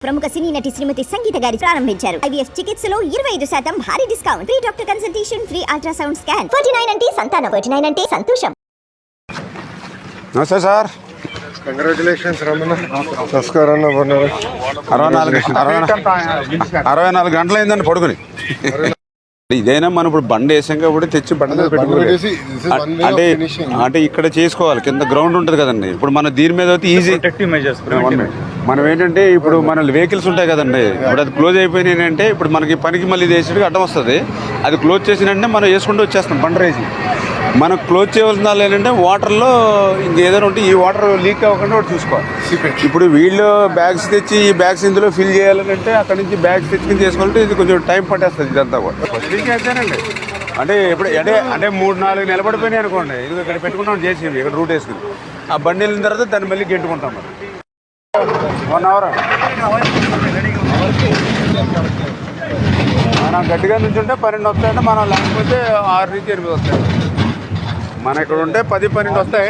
ప్రముఖ సినీ నటి శ్రీమతి సంగీత గారి ప్రారంభించారు. IVF చికిత్సలో 25% భారీ discount, free doctor consultation, free ultrasound scan. 49 అంటే సంతానం, 49 అంటే సంతోషం. నమస్తే సార్. కంగ్రాచులేషన్స్ రమణ. నమస్కారం. 64 గంటలు అయిందండి పడుకుని. ఇదైనా మనం ఇప్పుడు బండి వేసాం కాబట్టి తెచ్చి బండి మీద పెట్టుకోవాలి. అంటే ఇక్కడ చేసుకోవాలి, కింద గ్రౌండ్ ఉంటుంది కదండి. ఇప్పుడు మన దీని మీద అయితే ఈజీ మనం ఏంటంటే ఇప్పుడు మన వెహికల్స్ ఉంటాయి కదండి, ఇప్పుడు అది క్లోజ్ అయిపోయినాయి అంటే ఇప్పుడు మనకి పనికి మళ్ళీ వేసేటికి అడ్డం వస్తుంది. అది క్లోజ్ చేసినంటే మనం వేసుకుంటూ వచ్చేస్తాం బండి రేసి. మనం క్లోజ్ చేయవలసిన ఏంటంటే వాటర్లో ఇంకేదైనా ఉంటే ఈ వాటర్ లీక్ అవ్వకుండా ఒకటి చూసుకోవాలి. ఇప్పుడు వీళ్ళు బ్యాగ్స్ తెచ్చి ఈ బ్యాగ్స్ ఇందులో ఫిల్ చేయాలంటే అక్కడ నుంచి బ్యాగ్స్ తెచ్చుకుని చేసుకోవాలంటే ఇది కొంచెం టైం పట్టేస్తుంది ఇదంతా కూడా. అంతేనండి. అంటే ఇప్పుడు అంటే 3-4 నిలబడిపోయినాయి అనుకోండి, ఇది ఇక్కడ పెట్టుకుంటాం చేసి ఇక్కడ రూట్ వేసుకుని ఆ బండి వెళ్ళిన తర్వాత దాన్ని మళ్ళీ గెంటుకుంటాం. మరి 1 అవర్ మనం గట్టిగా నుంచి ఉంటే 12 వస్తాయంటే మనం లేకపోతే 6 నుంచి 8 వస్తాయి. మన ఇక్కడ ఉంటే 10-12 వస్తాయి,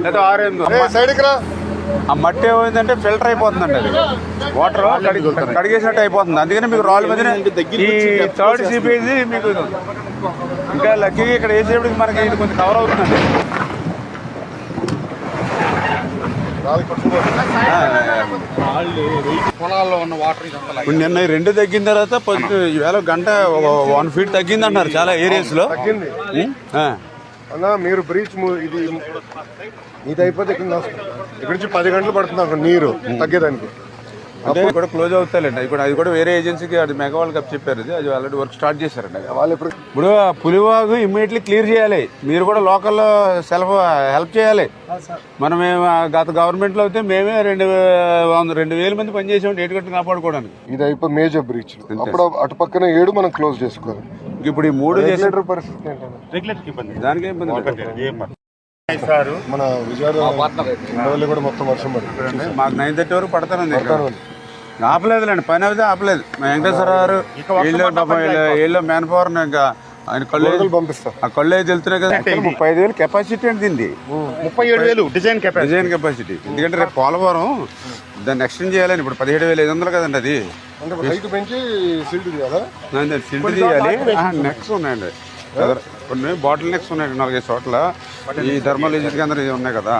లేదా 6-8. ఆ మట్టి ఏమైందంటే ఫిల్టర్ అయిపోతుందండి, అది వాటర్ కడిగేసినట్టు అయిపోతుంది. అందుకని మీకు రాళ్ళ మధ్యన ఈ 3rd సీపేజీ మీకు ఇంకా లక్కీగా ఇక్కడ వేసేప్పటికి మనకి ఇది కొంచెం కవర్ అవుతుందండి. పొలాల్లో ఉన్న వాటర్ ఇప్పుడు నిన్న 2 తగ్గిన తర్వాత ఈవేళ గంట 1 ఫీట్ తగ్గింది అంటారు చాలా ఏరియాస్లో. అన్నా మీరు బ్రీచ్ ఇది అయిపోతే ఇక్కడ నుంచి 10 గంటలు పడుతుంది అక్కడ నీరు తగ్గేదానికి. అంటే కూడా క్లోజ్ అవుతాయండి. అది కూడా వేరే ఏజెన్సీకి అది మెగా వాళ్ళు కప్ చెప్పారు, అది ఆల్రెడీ వర్క్ స్టార్ట్ చేశారండి. వాళ్ళు ఇప్పుడు పులివాగు ఇమ్మీడియట్లీ క్లియర్ చేయాలి. మీరు కూడా లోకల్లో హెల్ప్ చేయాలి. మనం గత గవర్నమెంట్లో అయితే మేమే 2,000 మంది పనిచేసాం ఏటుగట్టు కాపాడుకోవడానికి. ఇది అయిపోయి మేజర్ బ్రీచ్. అప్పుడు అటు పక్కన 7 మనం క్లోజ్ చేసుకోవాలి. ఇప్పుడు ఈ 3 చేసే పరిస్థితి ఏంటంటే దానికి ఇబ్బంది. మన విజయవాడ కూడా మొత్తం వర్షం పడుతుంది. మాకు 9:30 వరకు పడతానండి. ఆపలేదులేండి, పని అయితే ఆపలేదు. మా వెంకటేశ్వర గారు వీళ్ళు మ్యాన్ పవర్ ఇంకా ఆయన కళ్ళు పంపిస్తారు. ఆ కళ్ళు అయితే వెళ్తున్నాయి కదా. 35,000 కెపాసిటీ అండి దీన్ని. 37,000 డిజైన్ కెపాసిటీ. ఎందుకంటే రేపు పోలవరం దాన్ని ఎక్స్టెండ్ చేయాలని. ఇప్పుడు 17,500 కదండి అది. హైట్ పెంచి సిల్ట్ కదా, సిల్ట్ చేయాలి. నెక్స్ ఉన్నాయండి, కొన్ని బాటిల్ నెక్స్ ఉన్నాయి 4-5 చోట్ల. ఈ థర్మల్ ఏజెన్సీ కేంద్రం ఉన్నాయి కదా.